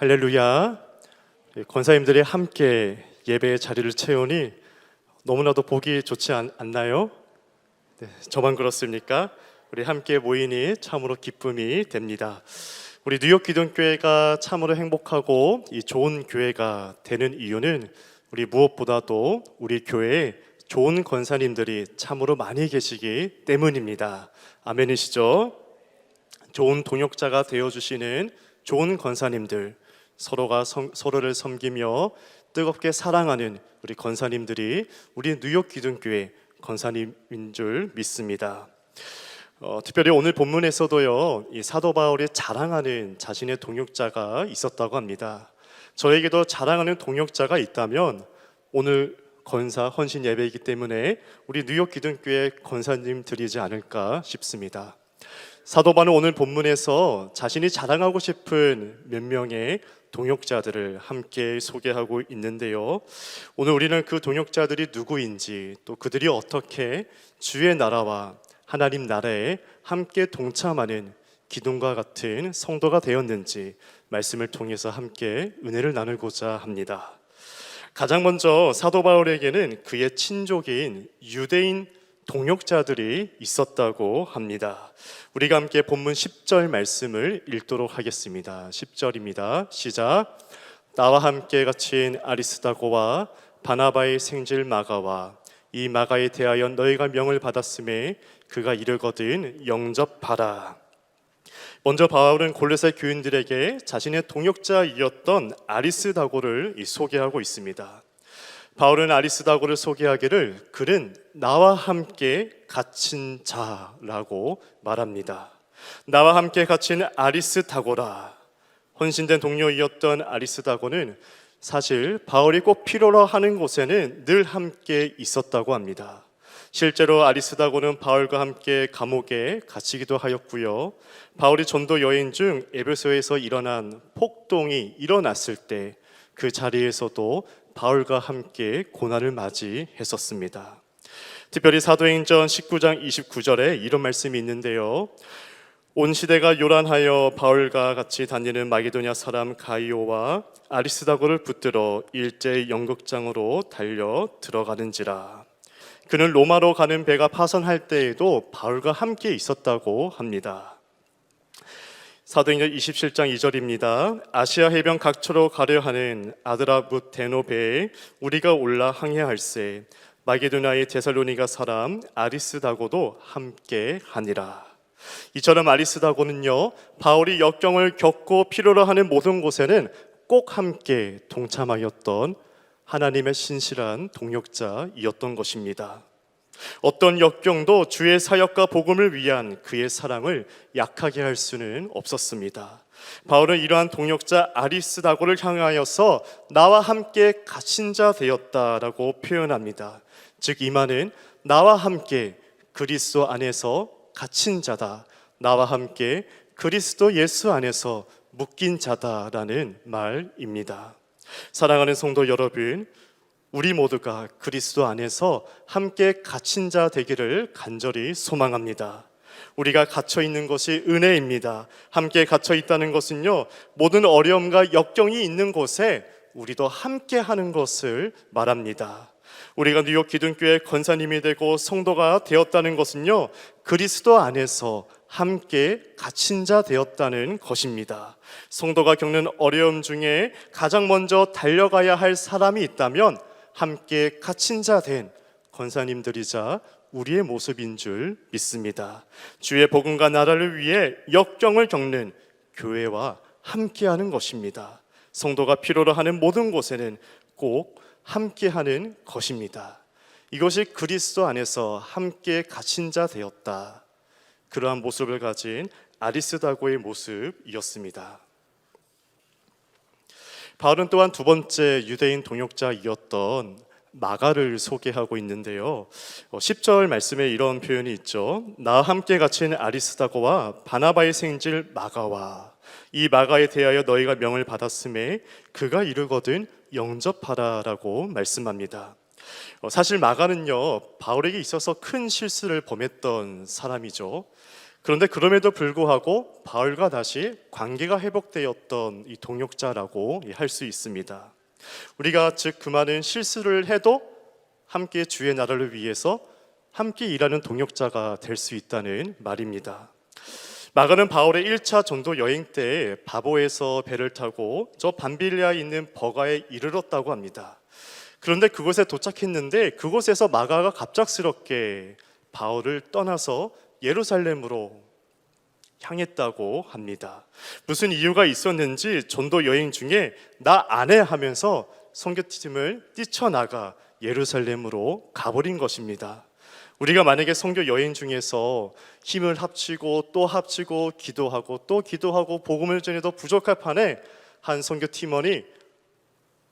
할렐루야. 권사님들이 함께 예배의 자리를 채우니 너무나도 보기 좋지 않나요? 네, 저만 그렇습니까? 우리 함께 모이니 참으로 기쁨이 됩니다. 우리 뉴욕 기독교회가 참으로 행복하고 이 좋은 교회가 되는 이유는 우리 무엇보다도 우리 교회에 좋은 권사님들이 참으로 많이 계시기 때문입니다. 아멘이시죠? 좋은 동역자가 되어주시는 좋은 권사님들, 서로를 섬기며 뜨겁게 사랑하는 우리 권사님들이 우리 뉴욕 기독교회 권사님인 줄 믿습니다. 특별히 오늘 본문에서도요, 이 사도 바울이 자랑하는 자신의 동역자가 있었다고 합니다. 저에게도 자랑하는 동역자가 있다면 오늘 권사 헌신 예배이기 때문에 우리 뉴욕 기독교회 권사님들이지 않을까 싶습니다. 사도 바울은 오늘 본문에서 자신이 자랑하고 싶은 몇 명의 동역자들을 함께 소개하고 있는데요. 오늘 우리는 그 동역자들이 누구인지, 또 그들이 어떻게 주의 나라와 하나님 나라에 함께 동참하는 기둥과 같은 성도가 되었는지 말씀을 통해서 함께 은혜를 나누고자 합니다. 가장 먼저 사도 바울에게는 그의 친족인 유대인 동역자들이 있었다고 합니다. 우리가 함께 본문 10절 말씀을 읽도록 하겠습니다. 10절입니다. 시작. 나와 함께 갇힌 아리스다고와 바나바의 생질 마가와 이 마가에 대하여 너희가 명을 받았음에 그가 이르거든 영접하라. 먼저 바울은 골로새 교인들에게 자신의 동역자이었던 아리스다고를 소개하고 있습니다. 바울은 아리스다고를 소개하기를 그는 나와 함께 갇힌 자라고 말합니다. 나와 함께 갇힌 아리스다고라. 헌신된 동료이었던 아리스다고는 사실 바울이 꼭 필요로 하는 곳에는 늘 함께 있었다고 합니다. 실제로 아리스다고는 바울과 함께 감옥에 갇히기도 하였고요. 바울이 전도 여행 중 에베소에서 일어난 폭동이 일어났을 때 그 자리에서도 바울과 함께 고난을 맞이했었습니다. 특별히 사도행전 19장 29절에 이런 말씀이 있는데요. 온 시대가 요란하여 바울과 같이 다니는 마게도냐 사람 가이오와 아리스다고를 붙들어 일제히 연극장으로 달려 들어가는지라. 그는 로마로 가는 배가 파선할 때에도 바울과 함께 있었다고 합니다. 사도행전 27장 2절입니다. 아시아 해변 각처로 가려 하는 아드라무테노 배에 우리가 올라 항해할세 마게도냐의 데살로니가 사람 아리스다고도 함께 하니라. 이처럼 아리스다고는요, 바울이 역경을 겪고 필요로 하는 모든 곳에는 꼭 함께 동참하였던 하나님의 신실한 동역자이었던 것입니다. 어떤 역경도 주의 사역과 복음을 위한 그의 사랑을 약하게 할 수는 없었습니다. 바울은 이러한 동역자 아리스다고를 향하여서 나와 함께 갇힌 자 되었다라고 표현합니다. 즉 이 말은 나와 함께 그리스도 안에서 갇힌 자다, 나와 함께 그리스도 예수 안에서 묶인 자다라는 말입니다. 사랑하는 성도 여러분, 우리 모두가 그리스도 안에서 함께 갇힌 자 되기를 간절히 소망합니다. 우리가 갇혀 있는 것이 은혜입니다. 함께 갇혀 있다는 것은요, 모든 어려움과 역경이 있는 곳에 우리도 함께 하는 것을 말합니다. 우리가 뉴욕 기독교회 권사님이 되고 성도가 되었다는 것은요, 그리스도 안에서 함께 갇힌 자 되었다는 것입니다. 성도가 겪는 어려움 중에 가장 먼저 달려가야 할 사람이 있다면 함께 갇힌 자 된 권사님들이자 우리의 모습인 줄 믿습니다. 주의 복음과 나라를 위해 역경을 겪는 교회와 함께하는 것입니다. 성도가 필요로 하는 모든 곳에는 꼭 함께하는 것입니다. 이것이 그리스도 안에서 함께 갇힌 자 되었다, 그러한 모습을 가진 아리스다고의 모습이었습니다. 바울은 또한 두 번째 유대인 동역자이었던 마가를 소개하고 있는데요. 10절 말씀에 이런 표현이 있죠. 나와 함께 갇힌 아리스다고와 바나바의 생질 마가와 이 마가에 대하여 너희가 명을 받았음에 그가 이르거든 영접하라 라고 말씀합니다. 사실 마가는요, 바울에게 있어서 큰 실수를 범했던 사람이죠. 그런데 그럼에도 불구하고 바울과 다시 관계가 회복되었던 이 동역자라고 할 수 있습니다. 우리가 즉 그 많은 실수를 해도 함께 주의 나라를 위해서 함께 일하는 동역자가 될 수 있다는 말입니다. 마가는 바울의 1차 전도 여행 때 바보에서 배를 타고 저 밤빌리아에 있는 버가에 이르렀다고 합니다. 그런데 그곳에 도착했는데 그곳에서 마가가 갑작스럽게 바울을 떠나서 예루살렘으로 향했다고 합니다. 무슨 이유가 있었는지 전도 여행 중에 나 안 해 하면서 선교팀을 뛰쳐나가 예루살렘으로 가버린 것입니다. 우리가 만약에 선교 여행 중에서 힘을 합치고 또 합치고 기도하고 또 기도하고 복음을 전해도 부족할 판에 한 선교 팀원이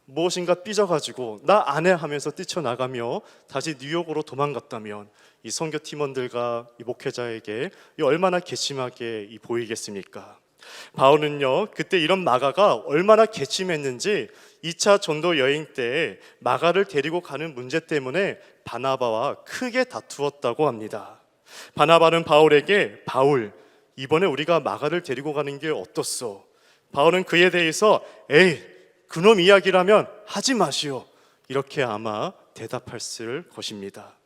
무엇인가 삐져가지고 나 안 해 하면서 뛰쳐나가며 다시 뉴욕으로 도망갔다면 이 선교 팀원들과 이 목회자에게 얼마나 괘씸하게 보이겠습니까? 바울은요, 그때 이런 마가가 얼마나 괘씸했는지 2차 전도 여행 때 마가를 데리고 가는 문제 때문에 바나바와 크게 다투었다고 합니다. 바나바는 바울에게 바울, 이번에 우리가 마가를 데리고 가는 게 어떻소? 바울은 그에 대해서 에이, 그놈 이야기라면 하지 마시오, 이렇게 아마 대답했을 것입니다.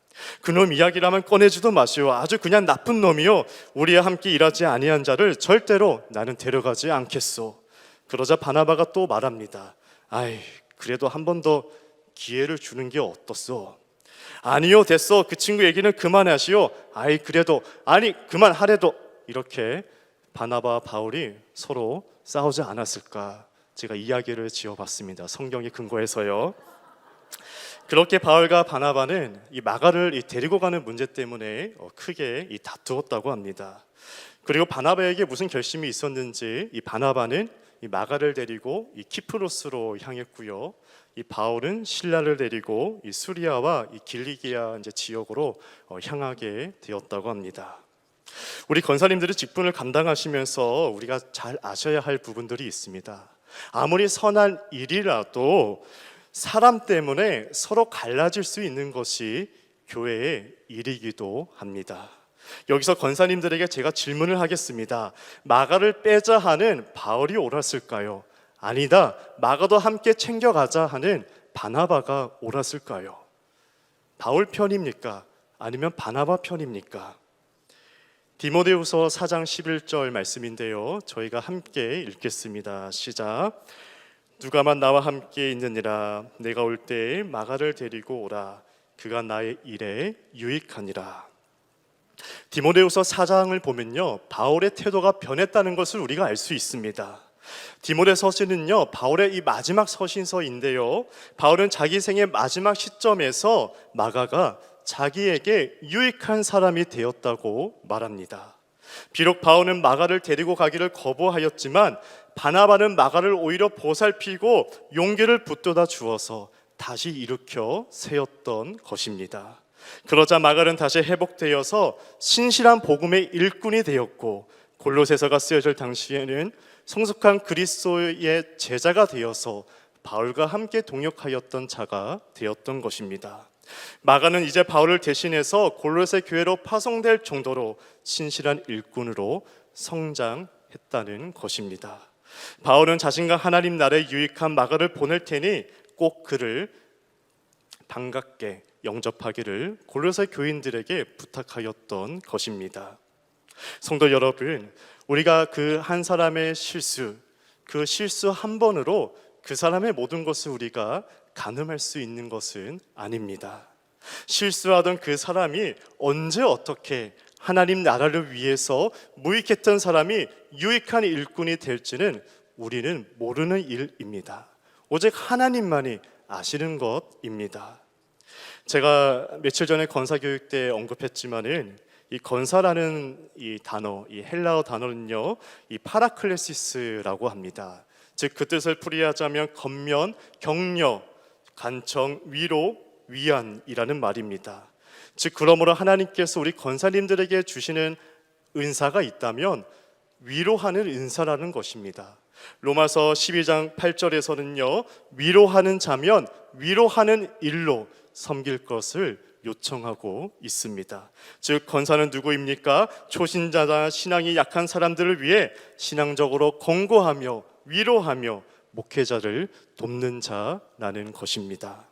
그놈 이야기라면 꺼내지도 마시오. 아주 그냥 나쁜 놈이요, 우리와 함께 일하지 아니한 자를 절대로 나는 데려가지 않겠소. 그러자 바나바가 또 말합니다. 아이, 그래도 한 번 더 기회를 주는 게 어떻소? 아니요, 됐어, 그 친구 얘기는 그만하시오. 아이, 그래도, 아니 그만하래도. 이렇게 바나바와 바울이 서로 싸우지 않았을까, 제가 이야기를 지어봤습니다. 성경의 근거에서요. 그렇게 바울과 바나바는 이 마가를 데리고 가는 문제 때문에 크게 다투었다고 합니다. 그리고 바나바에게 무슨 결심이 있었는지 이 바나바는 이 마가를 데리고 이 키프로스로 향했고요. 이 바울은 실라를 데리고 이 수리아와 이 길리기아 이제 지역으로 향하게 되었다고 합니다. 우리 권사님들이 직분을 감당하시면서 우리가 잘 아셔야 할 부분들이 있습니다. 아무리 선한 일이라도 사람 때문에 서로 갈라질 수 있는 것이 교회의 일이기도 합니다. 여기서 권사님들에게 제가 질문을 하겠습니다. 마가를 빼자 하는 바울이 옳았을까요? 아니다, 마가도 함께 챙겨가자 하는 바나바가 옳았을까요? 바울 편입니까? 아니면 바나바 편입니까? 디모데후서 4장 11절 말씀인데요, 저희가 함께 읽겠습니다. 시작. 누가만 나와 함께 있느니라. 내가 올 때에 마가를 데리고 오라. 그가 나의 일에 유익하니라. 디모데후서 4장을 보면요, 바울의 태도가 변했다는 것을 우리가 알 수 있습니다. 디모데 서신은요, 바울의 이 마지막 서신서인데요, 바울은 자기 생의 마지막 시점에서 마가가 자기에게 유익한 사람이 되었다고 말합니다. 비록 바울은 마가를 데리고 가기를 거부하였지만 바나바는 마가를 오히려 보살피고 용기를 붙돋아 주어서 다시 일으켜 세웠던 것입니다. 그러자 마가는 다시 회복되어서 신실한 복음의 일꾼이 되었고, 골로새서가 쓰여질 당시에는 성숙한 그리스도의 제자가 되어서 바울과 함께 동역하였던 자가 되었던 것입니다. 마가는 이제 바울을 대신해서 골로새 교회로 파송될 정도로 신실한 일꾼으로 성장했다는 것입니다. 바울은 자신과 하나님 나라에 유익한 마가를 보낼 테니 꼭 그를 반갑게 영접하기를 골로새 교인들에게 부탁하였던 것입니다. 성도 여러분, 우리가 그 한 사람의 실수, 그 실수 한 번으로 그 사람의 모든 것을 우리가 가늠할 수 있는 것은 아닙니다. 실수하던 그 사람이 언제 어떻게 하나님 나라를 위해서 무익했던 사람이 유익한 일꾼이 될지는 우리는 모르는 일입니다. 오직 하나님만이 아시는 것입니다. 제가 며칠 전에 건사교육 때 언급했지만은 이 건사라는 이 단어, 이 헬라어 단어는요, 이 파라클레시스라고 합니다. 즉 그 뜻을 풀이하자면 겉면, 격려, 간청, 위로, 위안이라는 말입니다. 즉 그러므로 하나님께서 우리 권사님들에게 주시는 은사가 있다면 위로하는 은사라는 것입니다. 로마서 12장 8절에서는요, 위로하는 자면 위로하는 일로 섬길 것을 요청하고 있습니다. 즉 권사는 누구입니까? 초신자나 신앙이 약한 사람들을 위해 신앙적으로 권고하며 위로하며 목회자를 돕는 자라는 것입니다.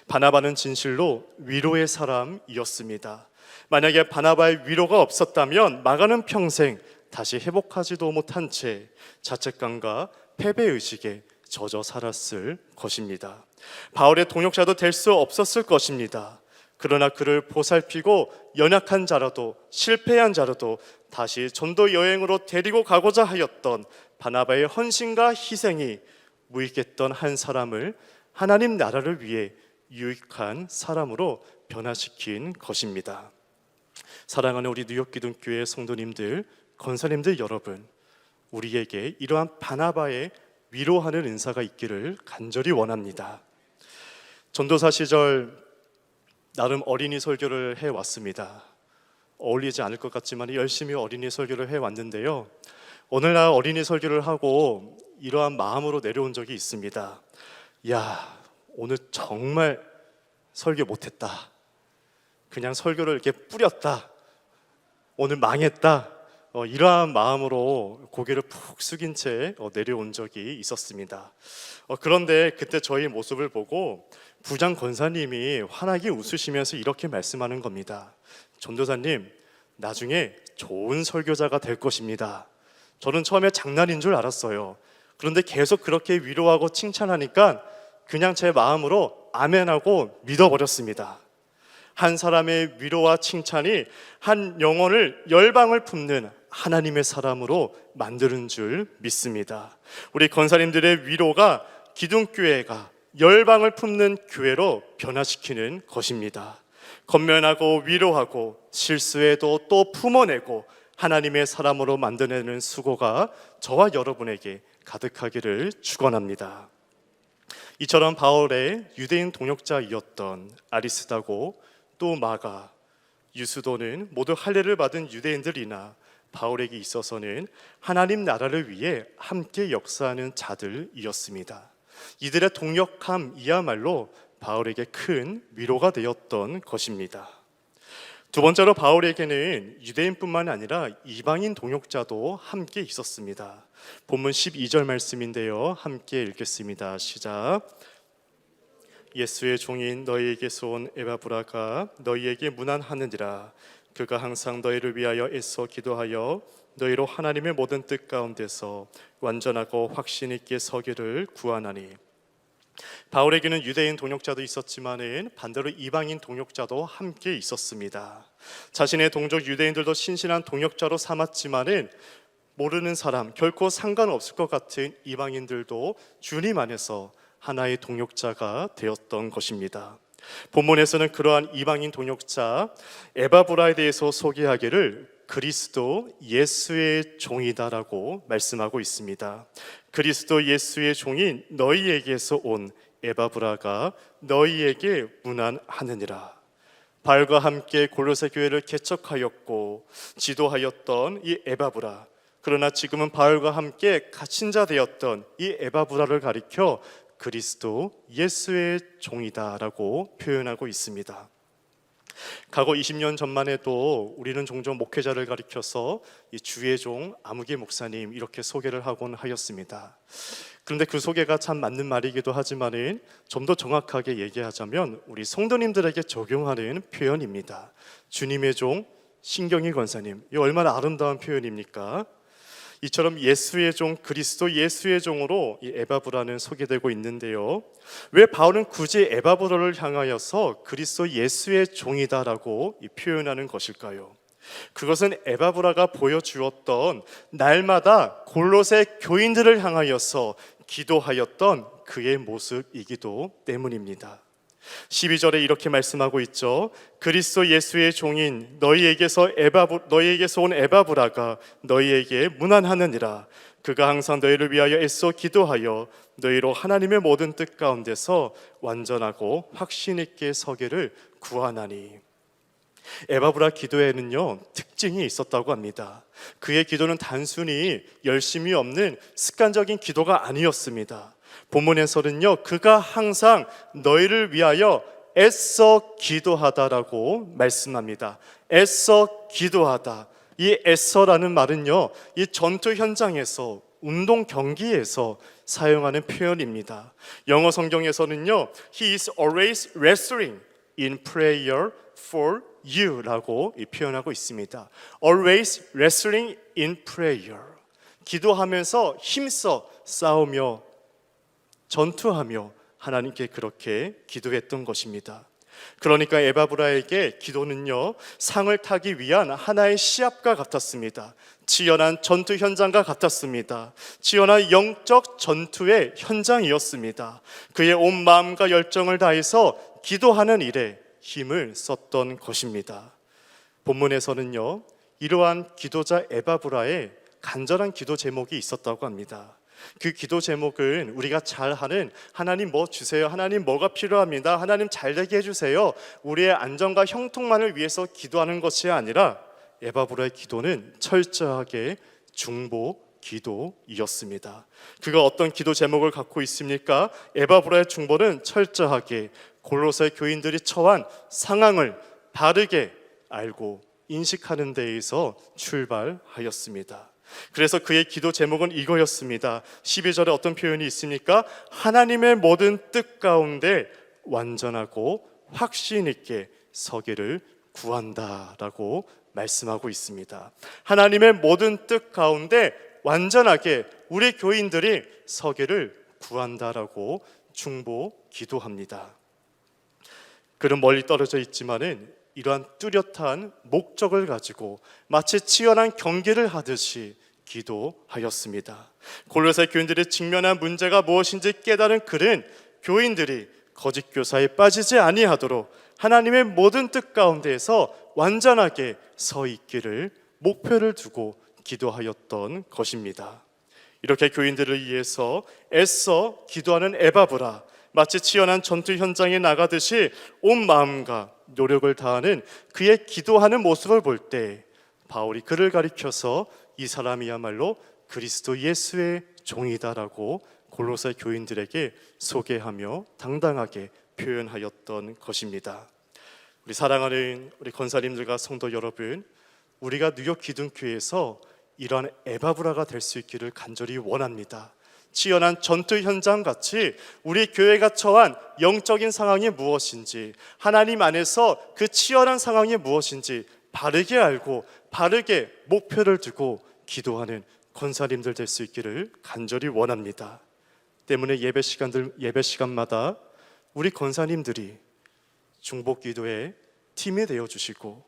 바나바는 진실로 위로의 사람이었습니다. 만약에 바나바의 위로가 없었다면 마가는 평생 다시 회복하지도 못한 채 자책감과 패배의식에 젖어 살았을 것입니다. 바울의 동역자도 될 수 없었을 것입니다. 그러나 그를 보살피고 연약한 자라도 실패한 자라도 다시 전도 여행으로 데리고 가고자 하였던 바나바의 헌신과 희생이 무익했던 한 사람을 하나님 나라를 위해 유익한 사람으로 변화시킨 것입니다. 사랑하는 우리 뉴욕 기둥교회 성도님들, 권사님들 여러분, 우리에게 이러한 바나바의 위로하는 은사가 있기를 간절히 원합니다. 전도사 시절 나름 어린이 설교를 해왔습니다. 어울리지 않을 것 같지만 열심히 어린이 설교를 해왔는데요, 어느 날 어린이 설교를 하고 이러한 마음으로 내려온 적이 있습니다. 야, 오늘 정말 설교 못했다. 그냥 설교를 이렇게 뿌렸다. 오늘 망했다. 이러한 마음으로 고개를 푹 숙인 채 내려온 적이 있었습니다. 그런데 그때 저희 모습을 보고 부장 권사님이 환하게 웃으시면서 이렇게 말씀하는 겁니다. 전도사님, 나중에 좋은 설교자가 될 것입니다. 저는 처음에 장난인 줄 알았어요. 그런데 계속 그렇게 위로하고 칭찬하니까 그냥 제 마음으로 아멘하고 믿어버렸습니다. 한 사람의 위로와 칭찬이 한 영혼을 열방을 품는 하나님의 사람으로 만드는 줄 믿습니다. 우리 권사님들의 위로가 기둥교회가 열방을 품는 교회로 변화시키는 것입니다. 권면하고 위로하고 실수에도 또 품어내고 하나님의 사람으로 만들어내는 수고가 저와 여러분에게 가득하기를 축원합니다. 이처럼 바울의 유대인 동역자이었던 아리스다고 또 마가, 유스도는 모두 할례를 받은 유대인들이나 바울에게 있어서는 하나님 나라를 위해 함께 역사하는 자들이었습니다. 이들의 동역함이야말로 바울에게 큰 위로가 되었던 것입니다. 두 번째로 바울에게는 유대인뿐만 아니라 이방인 동역자도 함께 있었습니다. 본문 12절 말씀인데요, 함께 읽겠습니다. 시작. 예수의 종인 너희에게서 온 에바브라가 너희에게 문안하느니라. 그가 항상 너희를 위하여 애써 기도하여 너희로 하나님의 모든 뜻 가운데서 완전하고 확신 있게 서기를 구하나니. 바울에게는 유대인 동역자도 있었지만은 반대로 이방인 동역자도 함께 있었습니다. 자신의 동족 유대인들도 신실한 동역자로 삼았지만은 모르는 사람, 결코 상관없을 것 같은 이방인들도 주님 안에서 하나의 동역자가 되었던 것입니다. 본문에서는 그러한 이방인 동역자 에바브라에 대해서 소개하기를 그리스도 예수의 종이다라고 말씀하고 있습니다. 그리스도 예수의 종인 너희에게서 온 에바브라가 너희에게 문안하느니라. 바울과 함께 골로새 교회를 개척하였고 지도하였던 이 에바브라, 그러나 지금은 바울과 함께 갇힌 자 되었던 이 에바브라를 가리켜 그리스도 예수의 종이다라고 표현하고 있습니다. 과거 20년 전만 해도 우리는 종종 목회자를 가리켜서 이 주의 종 아무개 목사님 이렇게 소개를 하곤 하였습니다. 그런데 그 소개가 참 맞는 말이기도 하지만은 좀 더 정확하게 얘기하자면 우리 성도님들에게 적용하는 표현입니다. 주님의 종 신경희 권사님, 이 얼마나 아름다운 표현입니까? 이처럼 예수의 종, 그리스도 예수의 종으로 이 에바브라는 소개되고 있는데요, 왜 바울은 굳이 에바브라를 향하여서 그리스도 예수의 종이다라고 표현하는 것일까요? 그것은 에바브라가 보여주었던 날마다 골로새 교인들을 향하여서 기도하였던 그의 모습이기도 때문입니다. 12절에 이렇게 말씀하고 있죠. 그리스도 예수의 종인 너희에게서 온 에바브라가 너희에게 문안하느니라. 그가 항상 너희를 위하여 애써 기도하여 너희로 하나님의 모든 뜻 가운데서 완전하고 확신 있게 서기를 구하나니. 에바브라 기도에는요 특징이 있었다고 합니다. 그의 기도는 단순히 열심이 없는 습관적인 기도가 아니었습니다. 본문에서는요 그가 항상 너희를 위하여 애써 기도하다라고 말씀합니다. 애써 기도하다. 이 애써라는 말은요, 이 전투 현장에서, 운동 경기에서 사용하는 표현입니다. 영어 성경에서는요, He is always wrestling in prayer for you 라고 표현하고 있습니다. Always wrestling in prayer. 기도하면서 힘써 싸우며 전투하며 하나님께 그렇게 기도했던 것입니다. 그러니까 에바브라에게 기도는요, 상을 타기 위한 하나의 시합과 같았습니다. 치열한 전투 현장과 같았습니다. 치열한 영적 전투의 현장이었습니다. 그의 온 마음과 열정을 다해서 기도하는 일에 힘을 썼던 것입니다. 본문에서는요, 이러한 기도자 에바브라의 간절한 기도 제목이 있었다고 합니다. 그 기도 제목은 우리가 잘하는 하나님 뭐 주세요, 하나님 뭐가 필요합니다, 하나님 잘되게 해주세요, 우리의 안전과 형통만을 위해서 기도하는 것이 아니라 에바브라의 기도는 철저하게 중보 기도이었습니다. 그가 어떤 기도 제목을 갖고 있습니까? 에바브라의 중보는 철저하게 골로새 교인들이 처한 상황을 바르게 알고 인식하는 데에서 출발하였습니다. 그래서 그의 기도 제목은 이거였습니다. 12절에 어떤 표현이 있습니까? 하나님의 모든 뜻 가운데 완전하고 확신 있게 서기를 구한다라고 말씀하고 있습니다. 하나님의 모든 뜻 가운데 완전하게 우리 교인들이 서기를 구한다라고 중보 기도합니다. 그는 멀리 떨어져 있지만은 이러한 뚜렷한 목적을 가지고 마치 치열한 경기를 하듯이 기도하였습니다. 골로새 교인들이 직면한 문제가 무엇인지 깨달은 그는 교인들이 거짓 교사에 빠지지 아니하도록 하나님의 모든 뜻 가운데에서 완전하게 서 있기를 목표를 두고 기도하였던 것입니다. 이렇게 교인들을 위해서 애써 기도하는 에바브라, 마치 치열한 전투 현장에 나가듯이 온 마음과 노력을 다하는 그의 기도하는 모습을 볼 때 바울이 그를 가리켜서 이 사람이야말로 그리스도 예수의 종이다라고 골로새 교인들에게 소개하며 당당하게 표현하였던 것입니다. 우리 사랑하는 우리 권사님들과 성도 여러분, 우리가 뉴욕 기둥교회에서 이러한 에바브라가 될 수 있기를 간절히 원합니다. 치열한 전투 현장 같이 우리 교회가 처한 영적인 상황이 무엇인지, 하나님 안에서 그 치열한 상황이 무엇인지 바르게 알고 바르게 목표를 두고 기도하는 권사님들 될 수 있기를 간절히 원합니다. 때문에 예배 시간마다 우리 권사님들이 중보 기도의 팀이 되어 주시고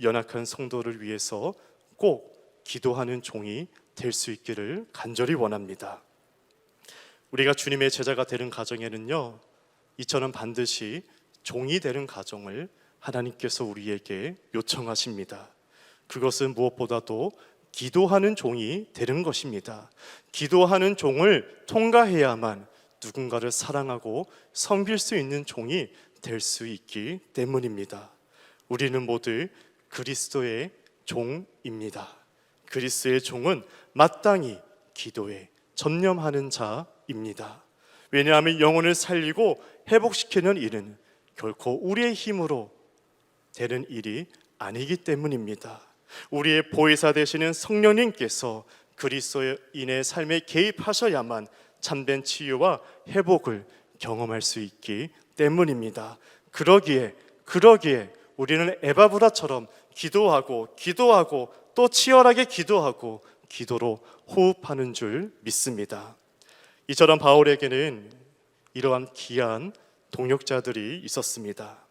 연약한 성도를 위해서 꼭 기도하는 종이 될 수 있기를 간절히 원합니다. 우리가 주님의 제자가 되는 가정에는요, 이처럼 반드시 종이 되는 가정을 하나님께서 우리에게 요청하십니다. 그것은 무엇보다도 기도하는 종이 되는 것입니다. 기도하는 종을 통과해야만 누군가를 사랑하고 섬길 수 있는 종이 될 수 있기 때문입니다. 우리는 모두 그리스도의 종입니다. 그리스도의 종은 마땅히 기도에 전념하는 자입니다. 왜냐하면 영혼을 살리고 회복시키는 일은 결코 우리의 힘으로 되는 일이 아니기 때문입니다. 우리의 보혜사 되시는 성령님께서 그리스도인의 삶에 개입하셔야만 참된 치유와 회복을 경험할 수 있기 때문입니다. 그러기에 우리는 에바브라처럼 기도하고 또 치열하게 기도하고 기도로 호흡하는 줄 믿습니다. 이처럼 바울에게는 이러한 귀한 동역자들이 있었습니다.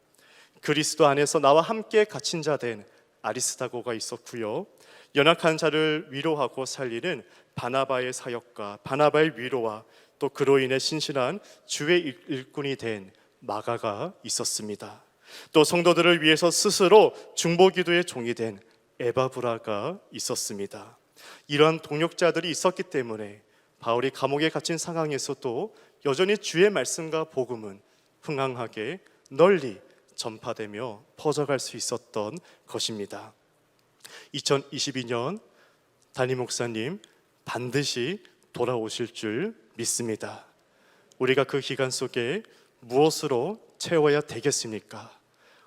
그리스도 안에서 나와 함께 갇힌 자 된 아리스다고가 있었고요, 연약한 자를 위로하고 살리는 바나바의 사역과 바나바의 위로와 또 그로 인해 신실한 주의 일꾼이 된 마가가 있었습니다. 또 성도들을 위해서 스스로 중보기도의 종이 된 에바브라가 있었습니다. 이러한 동역자들이 있었기 때문에 바울이 감옥에 갇힌 상황에서도 여전히 주의 말씀과 복음은 흥황하게 널리 전파되며 퍼져갈 수 있었던 것입니다. 2022년 담임 목사님 반드시 돌아오실 줄 믿습니다. 우리가 그 기간 속에 무엇으로 채워야 되겠습니까?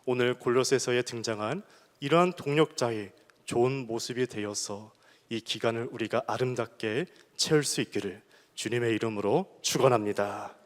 오늘 골로새서에 등장한 이러한 동력자의 좋은 모습이 되어서 이 기간을 우리가 아름답게 채울 수 있기를 주님의 이름으로 축원합니다.